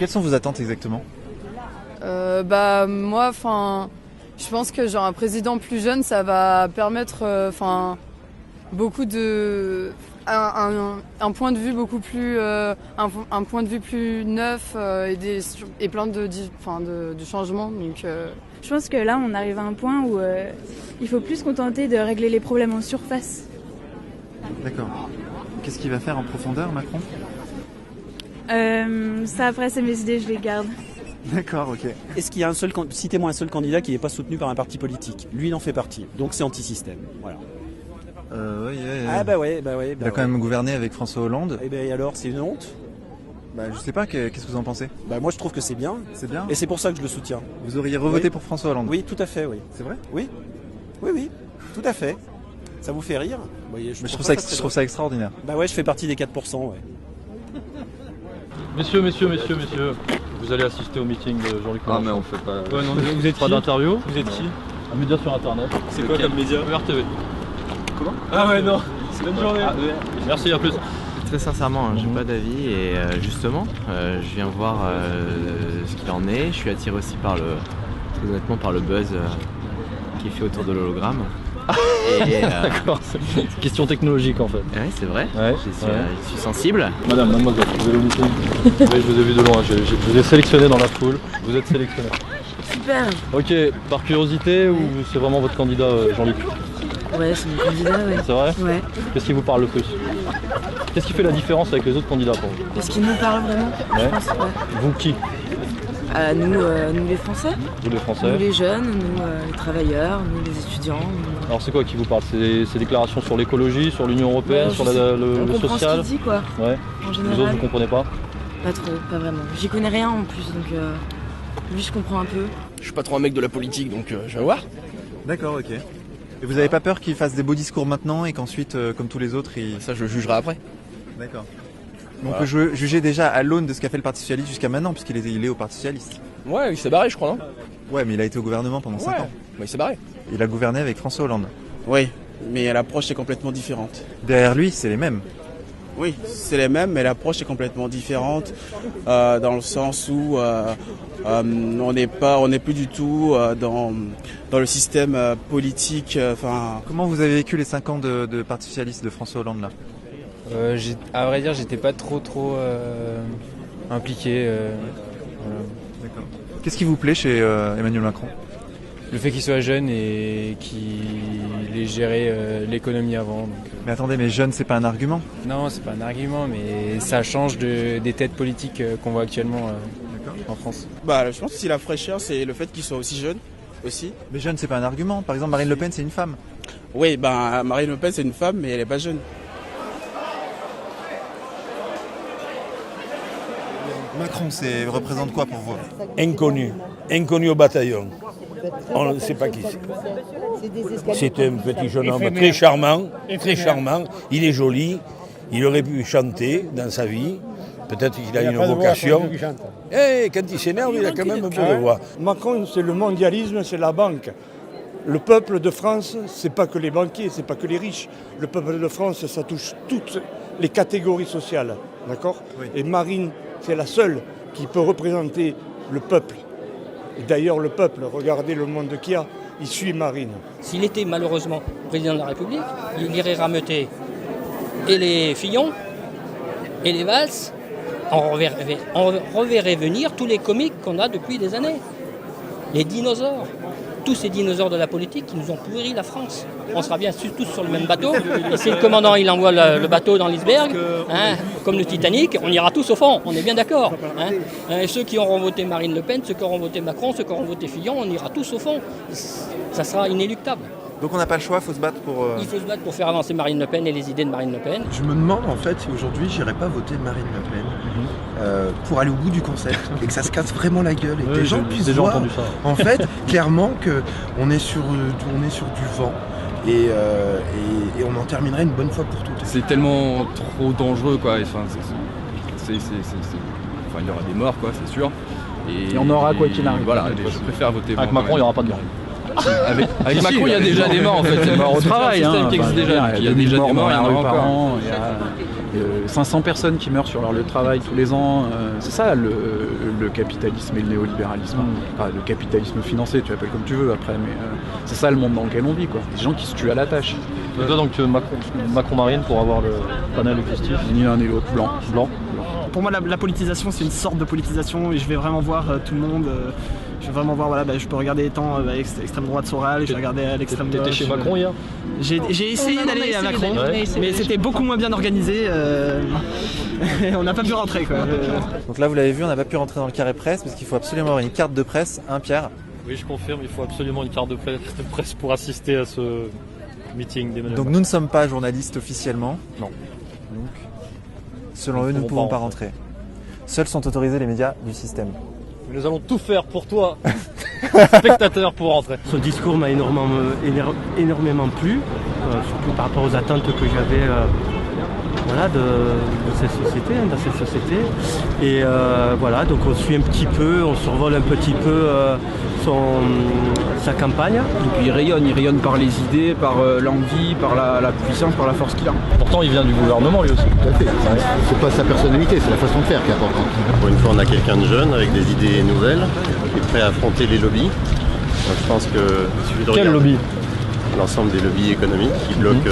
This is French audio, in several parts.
Quelles sont vos attentes exactement? Moi, je pense que genre un président plus jeune, ça va permettre, beaucoup de un point de vue beaucoup plus un point de vue plus neuf et plein de changements. Donc, je pense que là, on arrive à un point où il faut plus se contenter de régler les problèmes en surface. D'accord. Qu'est-ce qu'il va faire en profondeur, Macron? Ça, après, c'est mes idées, je les garde. D'accord, ok. Est-ce qu'il y a citez-moi un seul candidat qui n'est pas soutenu par un parti politique? Lui, il en fait partie. Donc c'est anti-système. Voilà. Oui. Ah bah ouais. Il a quand même gouverné avec François Hollande. Et alors, c'est une honte? Je sais pas, qu'est-ce que vous en pensez? Moi, je trouve que c'est bien. C'est bien. Et c'est pour ça que je le soutiens. Vous auriez revoté pour François Hollande? Oui, tout à fait, oui. C'est vrai? Oui, tout à fait. Ça vous fait rire? Je trouve ça extraordinaire. Ouais, je fais partie des 4%, ouais. Messieurs, vous allez assister au meeting de Jean-Luc Mélenchon. Ah mais on fait pas... Ouais, non, vous êtes pas d'interview. Vous êtes qui? Un média sur internet. C'est quoi comme média? ERTV. Comment? Ah ouais, non. Bonne journée. Merci, à plus. Très sincèrement, j'ai pas d'avis et justement, je viens voir ce qu'il en est. Je suis attiré aussi très honnêtement par le buzz qui est fait autour de l'hologramme. D'accord, c'est une question technologique en fait. Oui, c'est vrai, ouais, je suis sensible. Mademoiselle, vous avez le meeting. Oui, je vous ai vu de loin, je vous ai sélectionné dans la foule. Vous êtes sélectionné. Super. Ok, par curiosité ou c'est vraiment votre candidat Jean-Luc? Ouais, c'est mon candidat, ouais. C'est vrai? Ouais. Qu'est-ce qui vous parle le plus? Qu'est-ce qui fait la différence avec les autres candidats pour vous? Parce qu'il nous parle vraiment, je pense, ouais. Vous qui? Nous les Français. Vous les Français? Nous les jeunes, nous les travailleurs, nous les étudiants. Alors c'est quoi qui vous parle? C'est ces déclarations sur l'écologie, sur l'Union Européenne, sur le social? On comprend ce qu'il dit, quoi. Ouais. En général. Vous autres, vous comprenez pas? Pas trop, pas vraiment. J'y connais rien en plus, donc lui je comprends un peu. Je suis pas trop un mec de la politique, donc je vais voir. D'accord, ok. Et vous avez pas peur qu'il fasse des beaux discours maintenant et qu'ensuite, comme tous les autres, Ça, je le jugerai après. D'accord. On peut juger déjà à l'aune de ce qu'a fait le Parti Socialiste jusqu'à maintenant, puisqu'il est au Parti Socialiste. Ouais, il s'est barré, je crois, non? Ouais, mais il a été au gouvernement pendant 5 ans. Il s'est barré. Il a gouverné avec François Hollande. Oui, mais l'approche est complètement différente. Derrière lui, c'est les mêmes. Oui, c'est les mêmes, mais l'approche est complètement différente dans le sens où on n'est plus du tout dans le système politique. Comment vous avez vécu les 5 ans de Parti Socialiste de François Hollande là? À vrai dire, j'étais pas trop impliqué. Voilà. D'accord. Qu'est-ce qui vous plaît chez Emmanuel Macron? Le fait qu'il soit jeune et qu'il ait géré l'économie avant. Mais attendez, mais jeune, c'est pas un argument? Non, c'est pas un argument, mais ça change des têtes politiques qu'on voit actuellement en France. Je pense que si la fraîcheur, c'est le fait qu'il soit aussi jeune aussi. Mais jeune, c'est pas un argument. Par exemple, Marine Le Pen, c'est une femme. Oui, Marine Le Pen, c'est une femme, mais elle est pas jeune. Macron, représente quoi pour vous? Inconnu au bataillon. On ne sait pas qui c'est. C'est un petit jeune homme très charmant. Il est joli. Il aurait pu chanter dans sa vie. Peut-être qu'il a une vocation. Et quand il s'énerve, il a quand même un peu de voix. Macron, c'est le mondialisme, c'est la banque. Le peuple de France, c'est pas que les banquiers, c'est pas que les riches. Le peuple de France, ça touche toutes les catégories sociales. D'accord ? Oui. Et Marine, c'est la seule qui peut représenter le peuple. Et d'ailleurs, le peuple, regardez le monde qu'il y a, il suit Marine. S'il était malheureusement président de la République, il irait rameuter et les Fillon et les Valls. On reverrait venir tous les comiques qu'on a depuis des années. Les dinosaures. Tous ces dinosaures de la politique qui nous ont pourri la France. On sera bien tous sur le même bateau. Et si le commandant il envoie le bateau dans l'iceberg, comme le Titanic, on ira tous au fond, on est bien d'accord. Et ceux qui auront voté Marine Le Pen, ceux qui auront voté Macron, ceux qui auront voté Fillon, on ira tous au fond. Ça sera inéluctable. Donc on n'a pas le choix, il faut se battre pour... Il faut se battre pour faire avancer Marine Le Pen et les idées de Marine Le Pen. Je me demande en fait si aujourd'hui j'irai pas voter Marine Le Pen pour aller au bout du concept et que ça se casse vraiment la gueule et que les gens puissent voir en fait clairement qu'on est sur du vent et on en terminerait une bonne fois pour toutes. C'est tellement trop dangereux quoi. Enfin, il y aura des morts quoi, c'est sûr. Et on aura quoi qu'il arrive. Voilà, je préfère voter avec Macron, il n'y aura pas de mort. Avec Macron, il y a déjà des morts en fait. C'est mort au travail. C'est un système qui existe déjà. Il y a déjà des morts, il y en a encore. Il y a 500 personnes qui meurent sur leur lieu de travail tous les ans. C'est ça le capitalisme et le néolibéralisme. Enfin, le capitalisme financier, tu l'appelles comme tu veux après, mais c'est ça le monde dans lequel on vit, quoi. Des gens qui se tuent à la tâche. Et toi donc Macron-Marine pour avoir le panel exhaustif. Ni l'un ni l'autre, blanc. Pour moi, la politisation, c'est une sorte de politisation et je vais vraiment voir tout le monde. Je vais vraiment voir, voilà, je peux regarder les temps extrême droite Soral, je vais regarder à l'extrême gauche. T'étais chez Macron hier? J'ai essayé d'aller à Macron, mais c'était beaucoup moins bien organisé. On n'a pas pu rentrer, quoi. Donc là, vous l'avez vu, on n'a pas pu rentrer dans le carré presse parce qu'il faut absolument avoir une carte de presse, hein, Pierre? Oui, je confirme, il faut absolument une carte de presse pour assister à ce meeting d'Emmanuel Macron. Donc nous ne sommes pas journalistes officiellement. Non. Donc, selon eux, nous ne pouvons pas rentrer. Seuls sont autorisés les médias du système. Nous allons tout faire pour toi, spectateur, pour rentrer. Ce discours m'a énormément plu, surtout par rapport aux attentes que j'avais de cette société, Et voilà, donc on suit un petit peu, on survole un petit peu sa campagne. Et puis il rayonne par les idées, par l'envie, par la puissance, par la force qu'il a. Pourtant il vient du gouvernement lui aussi. Tout à fait. C'est pas sa personnalité, c'est la façon de faire qui est importante. Pour une fois on a quelqu'un de jeune avec des idées nouvelles, qui est prêt à affronter les lobbies. Donc je pense que suffit de Quel lobby? L'ensemble des lobbies économiques qui bloquent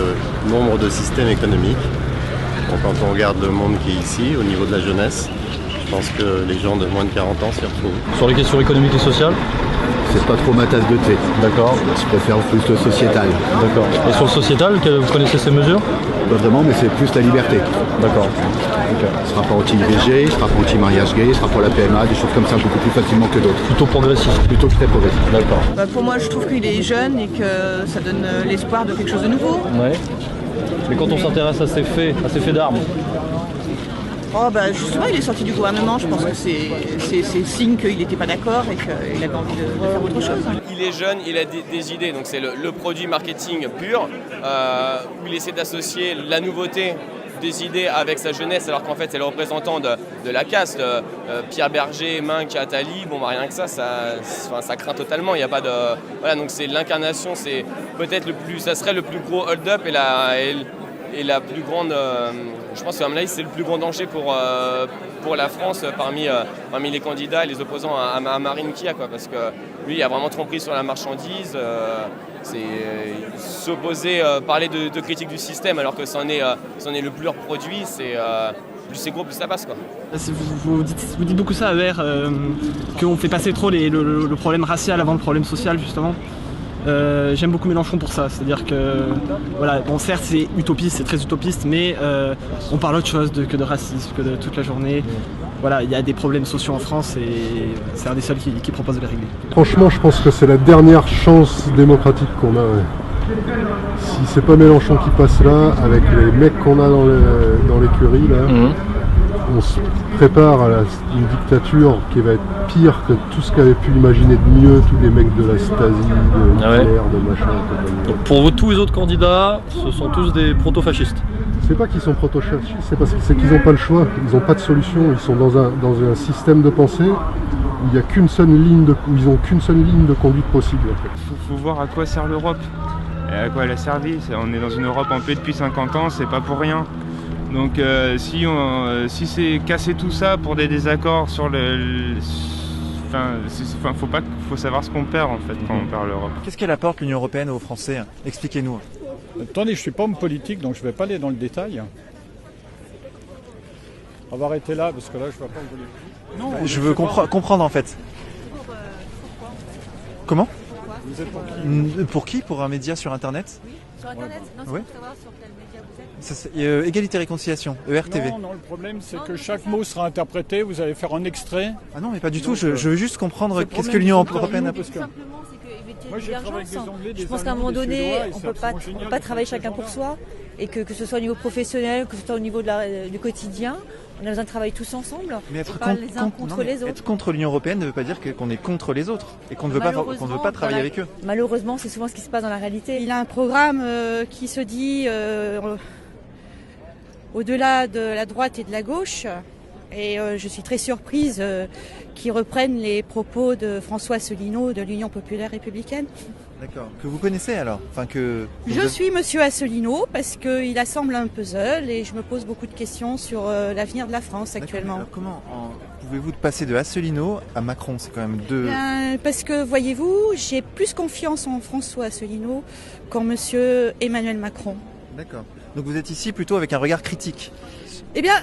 nombre de systèmes économiques. Donc quand on regarde le monde qui est ici, au niveau de la jeunesse, je pense que les gens de moins de 40 ans s'y retrouvent. Sur les questions économiques et sociales? C'est pas trop ma tasse de thé. D'accord. Je préfère plus le sociétal. D'accord. Et sur le sociétal, vous connaissez ces mesures? Pas vraiment, mais c'est plus la liberté. D'accord. Okay. Ce sera pas anti-IVG, ce sera pas anti-mariage gay, ce sera pour la PMA, des choses comme ça beaucoup plus facilement que d'autres. Plutôt progressiste? Plutôt très progressiste. D'accord. Pour moi, je trouve qu'il est jeune et que ça donne l'espoir de quelque chose de nouveau. Ouais. Mais quand on s'intéresse à ces faits d'armes, justement, il est sorti du gouvernement. Je pense que c'est signe qu'il n'était pas d'accord et qu'il avait envie de faire autre chose. Il est jeune, il a des idées, donc c'est le produit marketing pur, où il essaie d'associer la nouveauté des idées avec sa jeunesse, alors qu'en fait c'est le représentant de la caste. Pierre Berger, Minc, Attali, rien que ça craint totalement. Il n'y a pas de voilà, donc c'est l'incarnation, c'est peut-être ça serait le plus gros hold-up et la plus grande. Je pense que c'est le plus grand danger pour la France parmi les candidats et les opposants à Marine Kia, quoi, parce que lui il a vraiment trop pris sur la marchandise. S'opposer, parler de critique du système alors que c'en est le plus leur produit, plus c'est gros, plus ça passe, quoi. Vous dites beaucoup ça à ER, qu'on fait passer trop le problème racial avant le problème social, justement. J'aime beaucoup Mélenchon pour ça, c'est-à-dire que, voilà, bon, certes c'est utopiste, c'est très utopiste, mais on parle autre chose que de racisme, que de toute la journée. Voilà, il y a des problèmes sociaux en France et c'est un des seuls qui propose de les régler. Franchement, je pense que c'est la dernière chance démocratique qu'on a. Ouais. Si c'est pas Mélenchon qui passe là, avec les mecs qu'on a dans l'écurie, là, on se prépare à une dictature qui va être pire que tout ce qu'avaient pu imaginer de mieux tous les mecs de la Stasi, de Hitler, de machin. Donc pour vous, tous les autres candidats, ce sont tous des proto-fascistes? C'est pas qu'ils sont proto-fascistes, c'est qu'ils n'ont pas le choix, ils n'ont pas de solution, ils sont dans un système de pensée où il n'y a qu'une seule ligne ils n'ont qu'une seule ligne de conduite possible. En fait. Faut voir à quoi sert l'Europe et à quoi elle a servi. On est dans une Europe en paix depuis 50 ans, c'est pas pour rien. Donc si c'est casser tout ça pour des désaccords sur faut savoir ce qu'on perd en fait quand on perd l'Europe. Qu'est-ce qu'elle apporte l'Union Européenne aux Français? Expliquez-nous. Attendez, je suis pas homme politique donc je vais pas aller dans le détail. On va arrêter là parce que là je vais pas vous Non, je veux comprendre en fait. Comment? Vous êtes pour qui? Pour qui? Pour un média sur internet? Oui, sur internet? Non, c'est pour savoir sur quel média vous êtes. Égalité et Réconciliation, ERTV. Non, le problème c'est que chaque mot sera interprété, vous allez faire un extrait. Ah non, mais pas du tout, je veux juste comprendre qu'est-ce que l'Union Européenne a. Moi, je pense qu'à un moment donné, on peut pas travailler chacun pour soi et que ce soit au niveau professionnel, que ce soit au niveau du quotidien. On a besoin de travailler tous ensemble, mais être les uns contre les autres. Être contre l'Union Européenne ne veut pas dire qu'on est contre les autres et qu'on ne veut pas travailler avec eux. Malheureusement, c'est souvent ce qui se passe dans la réalité. Il a un programme qui se dit au-delà de la droite et de la gauche. Et je suis très surprise qu'ils reprennent les propos de François Asselineau de l'Union populaire républicaine. D'accord. Que vous connaissez alors, enfin que. Je suis Monsieur Asselineau parce qu'il assemble un puzzle et je me pose beaucoup de questions sur l'avenir de la France actuellement. Alors comment pouvez-vous passer de Asselineau à Macron? C'est quand même deux. Parce que voyez-vous, j'ai plus confiance en François Asselineau qu'en Monsieur Emmanuel Macron. D'accord. Donc vous êtes ici plutôt avec un regard critique? Eh bien,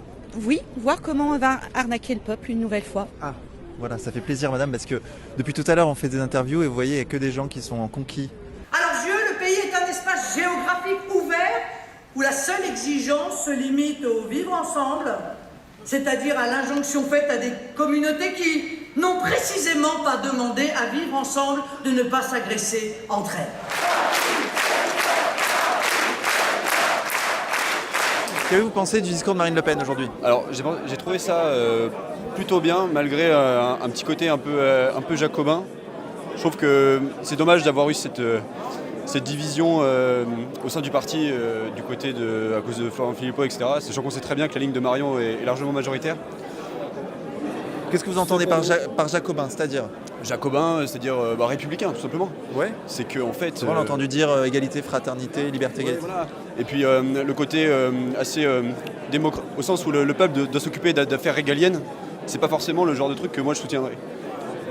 oui, voir comment on va arnaquer le peuple une nouvelle fois. Ah. Voilà, ça fait plaisir madame, parce que depuis tout à l'heure on fait des interviews et vous voyez, il n'y a que des gens qui sont en conquis. À leurs yeux, le pays est un espace géographique ouvert où la seule exigence se limite au vivre ensemble, c'est-à-dire à l'injonction faite à des communautés qui n'ont précisément pas demandé à vivre ensemble de ne pas s'agresser entre elles. Qu'avez-vous pensé du discours de Marine Le Pen aujourd'hui? Alors j'ai trouvé ça plutôt bien, malgré un petit côté un peu jacobin. Je trouve que c'est dommage d'avoir eu cette division au sein du parti à cause de Florent Philippot, etc. Sachant qu'on sait très bien que la ligne de Marion est largement majoritaire. Qu'est-ce que vous entendez par jacobin, c'est-à-dire? Jacobin, c'est-à-dire républicain, tout simplement. Ouais. C'est que en fait. On a entendu dire égalité, fraternité, liberté, égalité. Voilà. Et puis le côté assez démocrate, au sens où le peuple doit s'occuper d'affaires régaliennes, c'est pas forcément le genre de truc que moi je soutiendrais.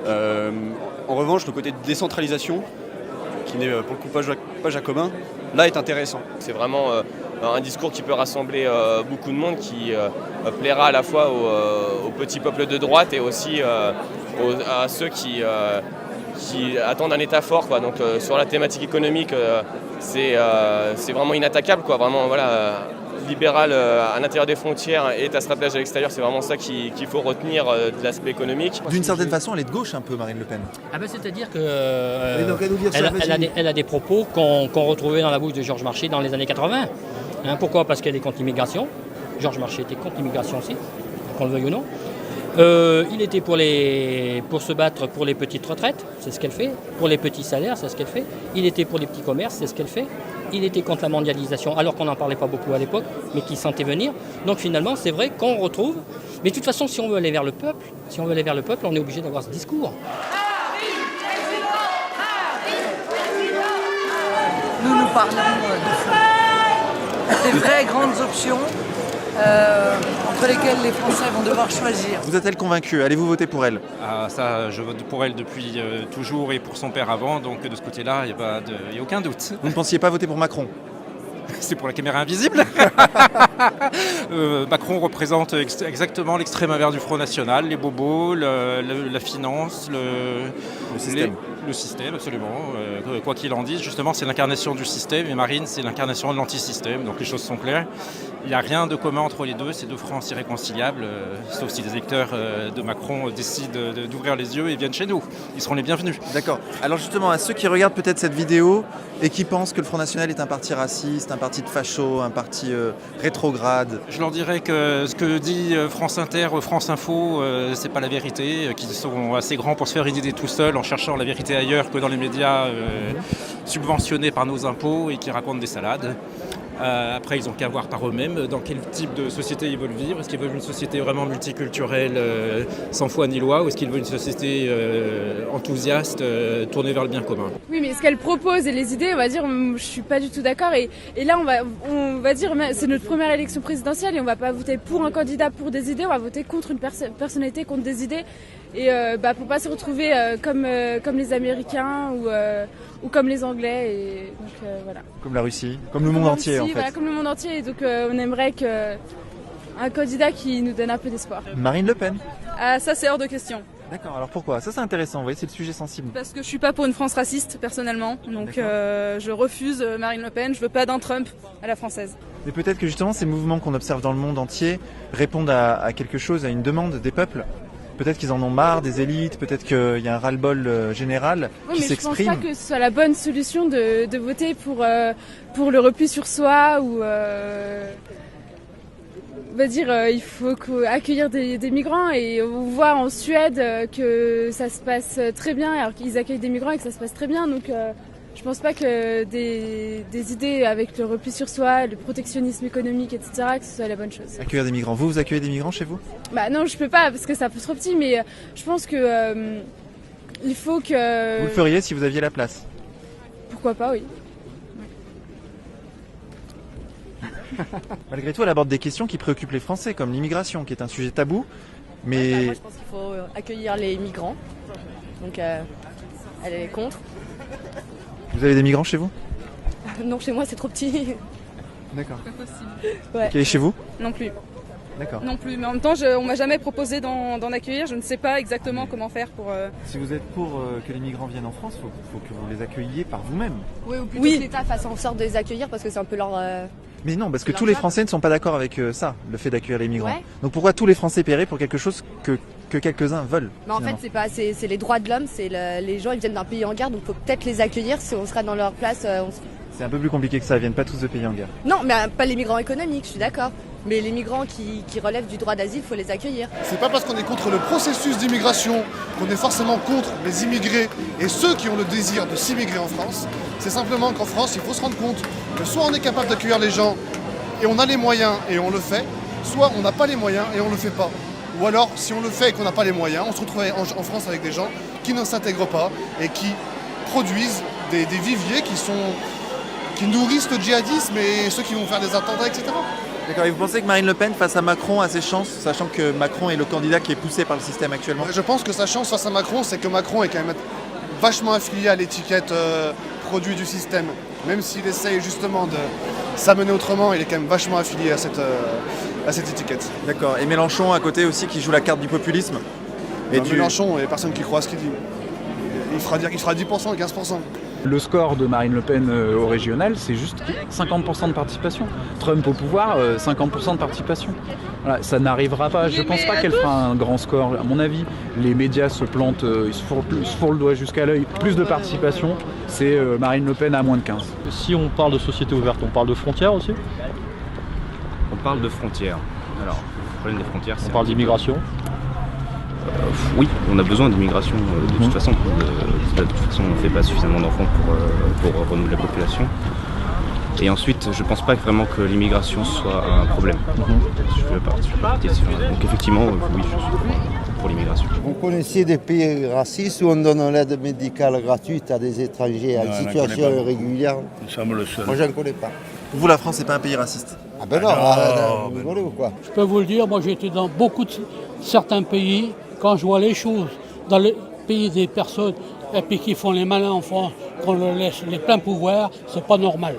En revanche, le côté de décentralisation, qui n'est pour le coup pas jacobin, là est intéressant. C'est vraiment un discours qui peut rassembler beaucoup de monde, qui plaira à la fois aux petits peuples de droite et aussi à ceux qui attendent un État fort, quoi. Donc sur la thématique économique, c'est vraiment inattaquable, quoi. Vraiment, voilà, libéral à l'intérieur des frontières et à stratège à l'extérieur, c'est vraiment ça qu'il faut retenir de l'aspect économique. D'une certaine façon, elle est de gauche un peu, Marine Le Pen. Ah ben c'est-à-dire que elle a des propos qu'on retrouvait dans la bouche de Georges Marchais dans les années 80. Pourquoi? Parce qu'elle est contre l'immigration. Georges Marchais était contre l'immigration aussi, qu'on le veuille ou non. Il était pour se battre pour les petites retraites, c'est ce qu'elle fait. Pour les petits salaires, c'est ce qu'elle fait. Il était pour les petits commerces, c'est ce qu'elle fait. Il était contre la mondialisation, alors qu'on n'en parlait pas beaucoup à l'époque, mais qui sentait venir. Donc finalement, c'est vrai qu'on retrouve. Mais de toute façon, si on veut aller vers le peuple, on est obligé d'avoir ce discours. Nous parlons des vraies grandes options entre lesquelles les Français vont devoir choisir. Vous êtes-elle convaincue? Allez-vous voter pour elle? Ça, je vote pour elle depuis toujours et pour son père avant, donc de ce côté-là, il n'y a aucun doute. Vous ne pensiez pas voter pour Macron? C'est pour la caméra invisible. Macron représente exactement l'extrême inverse du Front National, les bobos, la finance, le système. Le système, absolument. Quoi qu'il en dise, justement, c'est l'incarnation du système et Marine, c'est l'incarnation de l'antisystème. Donc les choses sont claires. Il n'y a rien de commun entre les deux, c'est deux France irréconciliables, sauf si les électeurs de Macron décident d'ouvrir les yeux et viennent chez nous. Ils seront les bienvenus. D'accord. Alors justement, à ceux qui regardent peut-être cette vidéo et qui pensent que le Front National est un parti raciste, un parti de fachos, un parti rétrograde. Je leur dirais que ce que dit France Inter, France Info, c'est pas la vérité, qu'ils sont assez grands pour se faire une idée tout seuls en cherchant la vérité ailleurs que dans les médias subventionnés par nos impôts et qui racontent des salades. Après, ils n'ont qu'à voir par eux-mêmes dans quel type de société ils veulent vivre. Est-ce qu'ils veulent une société vraiment multiculturelle, sans foi ni loi, ou est-ce qu'ils veulent une société enthousiaste, tournée vers le bien commun? Oui, mais ce qu'elle propose et les idées, on va dire, je suis pas du tout d'accord. Et là, on va dire, c'est notre première élection présidentielle et on va pas voter pour un candidat pour des idées, on va voter contre une personnalité, contre des idées. Et pour pas se retrouver comme les Américains ou comme les Anglais. Et donc, voilà. Comme la Russie, comme le monde entier en fait. Voilà, comme le monde entier. Et donc on aimerait un candidat qui nous donne un peu d'espoir. Marine Le Pen. Ça c'est hors de question. D'accord, alors pourquoi? Ça c'est intéressant, vous voyez, c'est le sujet sensible. Parce que je suis pas pour une France raciste personnellement, donc je refuse Marine Le Pen, je veux pas d'un Trump à la française. Mais peut-être que justement ces mouvements qu'on observe dans le monde entier répondent à quelque chose, à une demande des peuples. Peut-être qu'ils en ont marre des élites, peut-être qu'il y a un ras-le-bol général qui s'exprime. Je pense pas que ce soit la bonne solution de voter pour le repli sur soi ou on va dire il faut accueillir des migrants et on voit en Suède que ça se passe très bien alors qu'ils accueillent des migrants et que ça se passe très bien donc je pense pas que des idées avec le repli sur soi, le protectionnisme économique, etc., que ce soit la bonne chose. Accueillir des migrants. Vous accueillez des migrants chez vous? Non, je peux pas parce que c'est un peu trop petit, mais je pense que il faut que... Vous le feriez si vous aviez la place? Pourquoi pas, oui. Malgré tout, elle aborde des questions qui préoccupent les Français, comme l'immigration, qui est un sujet tabou. Mais moi, je pense qu'il faut accueillir les migrants. Donc, elle est contre. Vous avez des migrants chez vous? Non, chez moi, c'est trop petit. D'accord. Pas possible. Ouais. Et chez vous? Non plus. D'accord. Non plus, mais en même temps, on m'a jamais proposé d'en accueillir. Je ne sais pas exactement comment faire pour. Si vous êtes pour que les migrants viennent en France, faut que vous les accueilliez par vous-même. Oui, ou plutôt que l'État fasse en sorte de les accueillir parce que c'est un peu leur. Mais non, parce que leur tous les job. Français ne sont pas d'accord avec ça, le fait d'accueillir les migrants. Ouais. Donc pourquoi tous les Français paieraient pour quelque chose que quelques-uns veulent? Mais en fait, c'est les droits de l'homme. Les gens, ils viennent d'un pays en guerre, donc il faut peut-être les accueillir. Si on sera dans leur place. C'est un peu plus compliqué que ça. Ils viennent pas tous de pays en guerre. Non, mais pas les migrants économiques. Je suis d'accord. Mais les migrants qui relèvent du droit d'asile, il faut les accueillir. C'est pas parce qu'on est contre le processus d'immigration qu'on est forcément contre les immigrés et ceux qui ont le désir de s'immigrer en France. C'est simplement qu'en France, il faut se rendre compte que soit on est capable d'accueillir les gens et on a les moyens et on le fait, soit on n'a pas les moyens et on le fait pas. Ou alors, si on le fait et qu'on n'a pas les moyens, on se retrouve en France avec des gens qui ne s'intègrent pas et qui produisent des viviers qui nourrissent le djihadisme et ceux qui vont faire des attentats, etc. D'accord, et vous pensez que Marine Le Pen face à Macron a ses chances, sachant que Macron est le candidat qui est poussé par le système actuellement? Je pense que sa chance face à Macron, c'est que Macron est quand même vachement affilié à l'étiquette produit du système. Même s'il essaye justement de s'amener autrement, il est quand même vachement affilié à cette étiquette. D'accord, et Mélenchon à côté aussi qui joue la carte du populisme. Et Mélenchon, il n'y a personne qui croit à ce qu'il dit. Il fera 10% et 15%. Le score de Marine Le Pen au régional, c'est juste 50% de participation. Trump au pouvoir, 50% de participation. Voilà, ça n'arrivera pas. Je ne pense pas qu'elle fera un grand score. À mon avis, les médias se plantent, ils se fourrent le doigt jusqu'à l'œil. Plus de participation, c'est Marine Le Pen à moins de 15. Si on parle de société ouverte, on parle de frontières aussi? On parle de frontières. Alors, le problème des frontières, c'est... On parle d'immigration? Oui, on a besoin d'immigration. De toute façon, on ne fait pas suffisamment d'enfants pour renouveler la population. Et ensuite, je ne pense pas vraiment que l'immigration soit un problème. Je vais partir sur... Donc effectivement, oui, je suis pour l'immigration. Vous connaissez des pays racistes où on donne l'aide médicale gratuite à des étrangers en situation irrégulière? Nous sommes le seul. Moi, je ne connais pas. Pour vous, la France, c'est pas un pays raciste? Ah ben non, vous rigolez ou quoi? Je peux vous le dire, moi j'ai été dans beaucoup de certains pays, quand je vois les choses dans le pays des personnes et puis qui font les malins en France, qu'on leur laisse les pleins pouvoirs, c'est pas normal.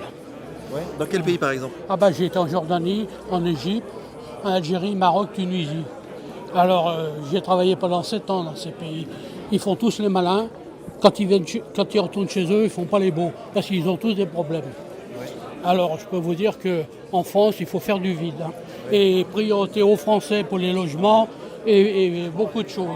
Ouais. Dans quel pays par exemple? Ah ben j'ai été en Jordanie, en Égypte, en Algérie, Maroc, Tunisie. Alors j'ai travaillé pendant 7 ans dans ces pays. Ils font tous les malins. Quand ils retournent chez eux, ils font pas les beaux, parce qu'ils ont tous des problèmes. Alors je peux vous dire qu'en France, il faut faire du vide. Hein. Et priorité aux Français pour les logements et beaucoup de choses.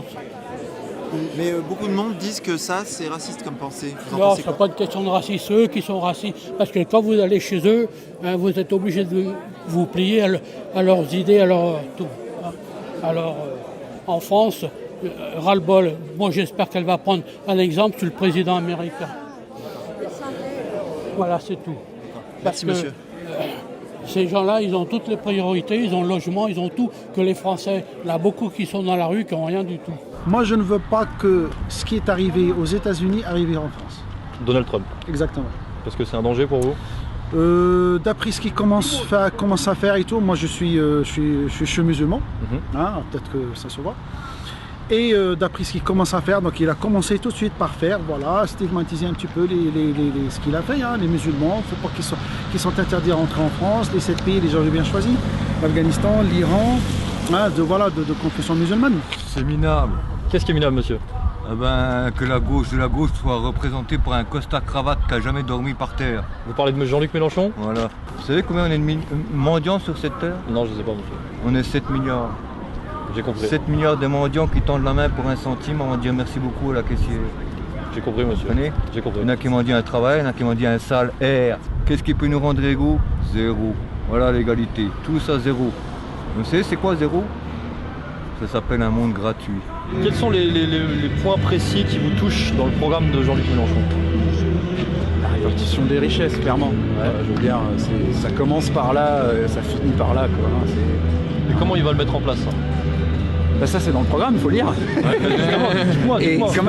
Mais beaucoup de monde disent que ça, c'est raciste comme pensée. Non, ce n'est pas une question de racisme, c'est eux qui sont racistes. Parce que quand vous allez chez eux, hein, vous êtes obligé de vous plier à leurs idées, à leur tout. Hein. Alors, en France, ras-le-bol, moi j'espère qu'elle va prendre un exemple sur le président américain. Voilà, c'est tout. Merci monsieur. Ces gens-là, ils ont toutes les priorités, ils ont le logement, ils ont tout, que les Français, il y en a beaucoup qui sont dans la rue, qui n'ont rien du tout. Moi, je ne veux pas que ce qui est arrivé aux États-Unis arrive en France. Donald Trump. Exactement. Parce que c'est un danger pour vous? D'après ce qu'il commence à faire et tout, moi je suis musulman, hein, peut-être que ça se voit. Et d'après ce qu'il commence à faire, donc il a commencé tout de suite par faire, voilà, stigmatiser un petit peu ce qu'il a fait, hein, les musulmans, il ne faut pas qu'ils sont interdits à rentrer en France, les 7 pays, les gens j'ai bien choisi, l'Afghanistan, l'Iran, hein, de confession musulmane. C'est minable. Qu'est-ce qui est minable, monsieur? Que la gauche de la gauche soit représentée par un costard-cravate qui n'a jamais dormi par terre. Vous parlez de Jean-Luc Mélenchon? Voilà. Vous savez combien on est de mendiants sur cette terre? Non, je ne sais pas, monsieur. On est 7 milliards. J'ai compris. 7 milliards de mendiants qui tendent la main pour un centime avant de dire merci beaucoup à la caissière. J'ai compris, monsieur. Vous comprenez? J'ai compris. Il y en a qui mendient un travail, il y en a qui mendient un sale air. Qu'est-ce qui peut nous rendre égaux? Zéro. Voilà l'égalité. Tout ça, zéro. Vous savez, c'est quoi zéro? Ça s'appelle un monde gratuit. Quels sont les points précis qui vous touchent dans le programme de Jean-Luc Mélenchon? La répartition des richesses, clairement. Ouais, je veux dire, ça commence par là, ça finit par là, quoi. Et comment il va le mettre en place, ça? Bah ça c'est dans le programme, il faut lire.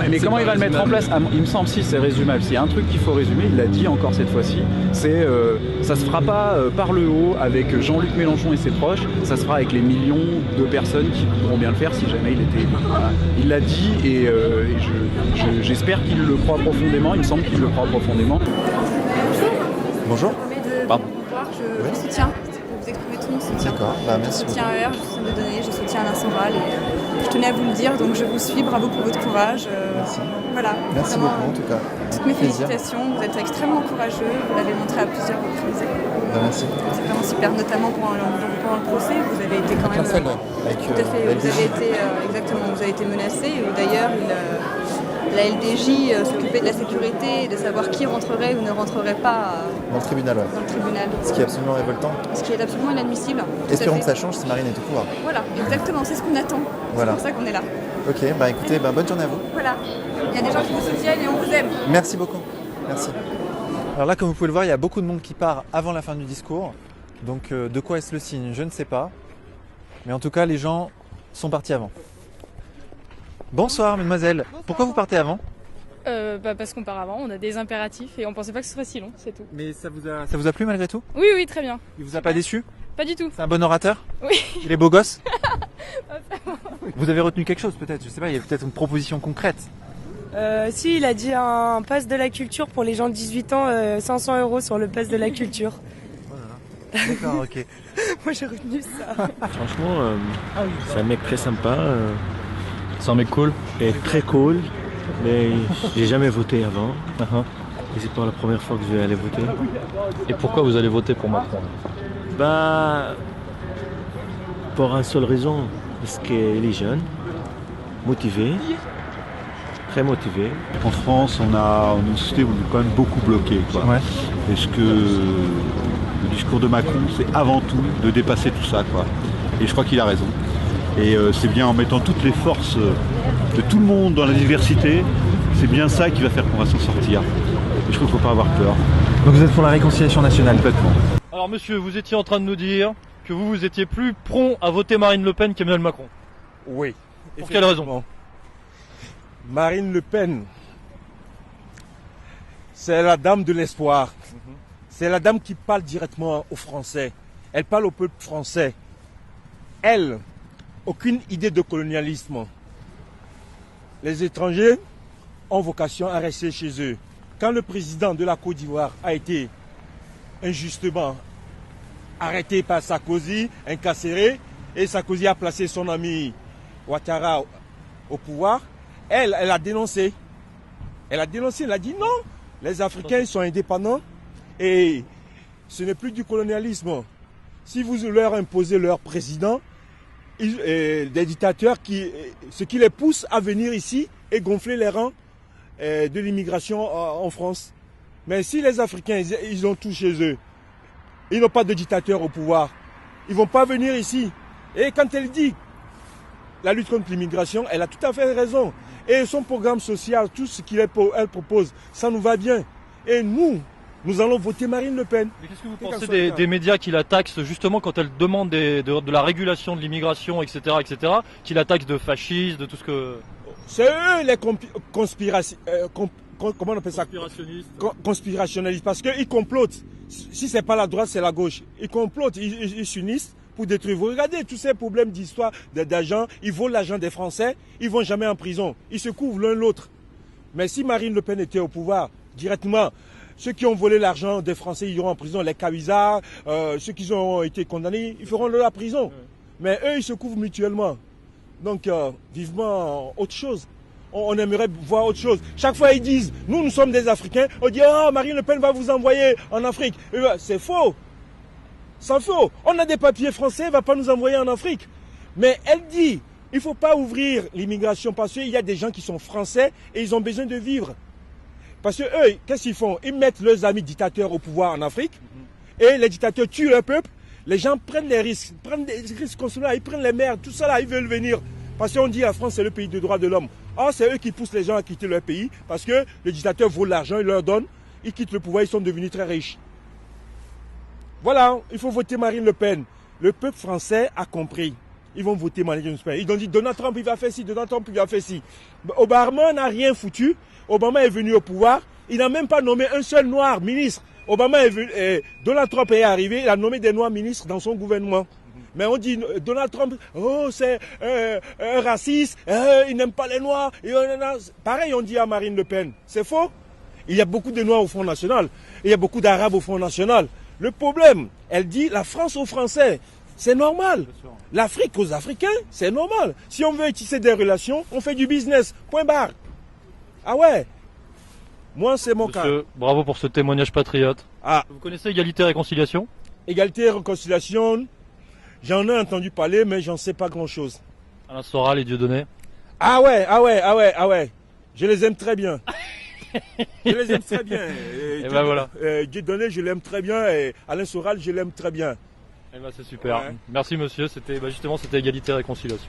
Mais comment il va le mettre en place? Il me semble si c'est résumable. S'il y a un truc qu'il faut résumer, il l'a dit encore cette fois-ci, c'est ça se fera pas par le haut avec Jean-Luc Mélenchon et ses proches, ça se fera avec les millions de personnes qui voudront bien le faire si jamais il était élu. Voilà. Il l'a dit et j'espère qu'il le croit profondément, il me semble qu'il le croit profondément. Bonjour. Je soutiens. Vous exprimez tout mon soutien. D'accord, merci. Je soutiens AER, je soutiens de données, je soutiens Alain Soral et je tenais à vous le dire, donc je vous suis, bravo pour votre courage. Merci. Voilà. Merci vraiment, beaucoup en tout cas. Toutes mes félicitations, vous êtes extrêmement courageux, vous l'avez montré à plusieurs reprises. Merci. C'est vraiment super, notamment pour le procès, vous avez été quand même... Tout à fait, vous avez été, exactement, vous avez été menacé, d'ailleurs la LDJ s'occupait de la sécurité et de savoir qui rentrerait ou ne rentrerait pas dans le tribunal. Dans le tribunal. Ce qui est absolument révoltant. Ce qui est absolument inadmissible. Espérons que ça change si Marine est au pouvoir. Voilà, exactement, c'est ce qu'on attend. Voilà. C'est pour ça qu'on est là. Ok, écoutez, bonne journée à vous. Voilà, il y a des gens qui vous soutiennent et on vous aime. Merci beaucoup. Merci. Alors là, comme vous pouvez le voir, il y a beaucoup de monde qui part avant la fin du discours. Donc de quoi est-ce le signe? Je ne sais pas. Mais en tout cas, les gens sont partis avant. Bonsoir, mademoiselle. Pourquoi vous partez avant? Parce qu'on part avant, on a des impératifs et on pensait pas que ce serait si long, c'est tout. Mais ça vous a plu malgré tout? Oui, très bien. Il vous a pas déçu? Pas du tout. C'est un bon orateur? Oui. Il est beau gosse? Vous avez retenu quelque chose peut-être? Je sais pas, il y a peut-être une proposition concrète. Si, il a dit un pass de la culture pour les gens de 18 ans, 500 € sur le pass de la culture. D'accord, ok. Moi j'ai retenu ça. Franchement, c'est un mec très sympa. C'est un mec cool. Et très cool. Mais j'ai jamais voté avant. Et c'est pas la première fois que je vais aller voter. Et pourquoi vous allez voter pour Macron? Pour une seule raison. Parce qu'il est jeune, motivé, très motivé. En France, on a une société où on est quand même beaucoup bloqué. Ouais. Est-ce que le discours de Macron, c'est avant tout de dépasser tout ça, quoi. Et je crois qu'il a raison. Et c'est bien en mettant toutes les forces de tout le monde dans la diversité, c'est bien ça qui va faire qu'on va s'en sortir. Et je crois qu'il ne faut pas avoir peur. Donc vous êtes pour la réconciliation nationale? Complètement. Alors monsieur, vous étiez en train de nous dire que vous étiez plus prompt à voter Marine Le Pen qu'Emmanuel Macron. Oui. Pour quelle raison? Marine Le Pen, c'est la dame de l'espoir. C'est la dame qui parle directement aux Français. Elle parle au peuple français. Elle, aucune idée de colonialisme. Les étrangers ont vocation à rester chez eux. Quand le président de la Côte d'Ivoire a été injustement arrêté par Sarkozy, incarcéré, et Sarkozy a placé son ami Ouattara au pouvoir, elle a dénoncé. Elle a dénoncé, elle a dit non, les Africains sont indépendants et ce n'est plus du colonialisme. Si vous leur imposez leur président, des dictateurs ce qui les pousse à venir ici et gonfler les rangs de l'immigration en France. Mais si les Africains, ils ont tout chez eux, ils n'ont pas de dictateur au pouvoir, ils ne vont pas venir ici. Et quand elle dit la lutte contre l'immigration, elle a tout à fait raison. Et son programme social, tout ce qu'elle propose, ça nous va bien. Et nous allons voter Marine Le Pen. Mais qu'est-ce que vous pensez des médias qui la taxent justement quand elle demande de la régulation de l'immigration, etc., qui la taxent de fasciste, de tout ce que... C'est eux les comment on appelle ça? Conspirationnistes. Parce qu'ils complotent. Si ce n'est pas la droite, c'est la gauche. Ils complotent, ils s'unissent pour détruire. Vous regardez tous ces problèmes d'histoire d'argent, ils volent l'argent des Français, ils ne vont jamais en prison. Ils se couvrent l'un l'autre. Mais si Marine Le Pen était au pouvoir, directement, ceux qui ont volé l'argent des Français iront en prison. Les Kawisa, ceux qui ont été condamnés, ils feront de la prison. Mais eux, ils se couvrent mutuellement. Donc, vivement autre chose. On aimerait voir autre chose. Chaque fois, ils disent, nous sommes des Africains. On dit, oh, Marine Le Pen va vous envoyer en Afrique. C'est faux. C'est faux. On a des papiers français, elle ne va pas nous envoyer en Afrique. Mais elle dit, il ne faut pas ouvrir l'immigration parce qu'il y a des gens qui sont français et ils ont besoin de vivre. Parce que eux, qu'est-ce qu'ils font? Ils mettent leurs amis dictateurs au pouvoir en Afrique et les dictateurs tuent leur peuple. Les gens prennent des risques comme cela, ils prennent les mers, tout ça là, ils veulent venir. Parce qu'on dit la France c'est le pays des droits de l'homme. Or c'est eux qui poussent les gens à quitter leur pays parce que les dictateurs volent l'argent, ils leur donnent, ils quittent le pouvoir, ils sont devenus très riches. Voilà, il faut voter Marine Le Pen. Le peuple français a compris. ils vont voter Marine Le Pen. Ils ont dit Donald Trump il va faire ci, Donald Trump il va faire ci. Obama n'a rien foutu. Obama est venu au pouvoir. Il n'a même pas nommé un seul noir ministre. Obama est venu, Donald Trump est arrivé, il a nommé des noirs ministres dans son gouvernement. Mais on dit Donald Trump, oh c'est un raciste, il n'aime pas les noirs. Pareil on dit à Marine Le Pen. C'est faux. Il y a beaucoup de noirs au Front National. Il y a beaucoup d'arabes au Front National. Le problème, elle dit la France aux Français. C'est normal. L'Afrique aux Africains, c'est normal. Si on veut tisser des relations, on fait du business. Point barre. Ah ouais. Moi, c'est mon cas. Bravo pour ce témoignage patriote. Ah. Vous connaissez Égalité et Réconciliation? Égalité et Réconciliation, j'en ai entendu parler, mais j'en sais pas grand-chose. Alain Soral et Dieudonné? Ah ouais. Je les aime très bien. Je les aime très bien. Et ben voilà. Dieudonné, je l'aime très bien. Et Alain Soral, je l'aime très bien. Et ben c'est super. Ouais. Merci monsieur, c'était justement c'était Égalité et Réconciliation.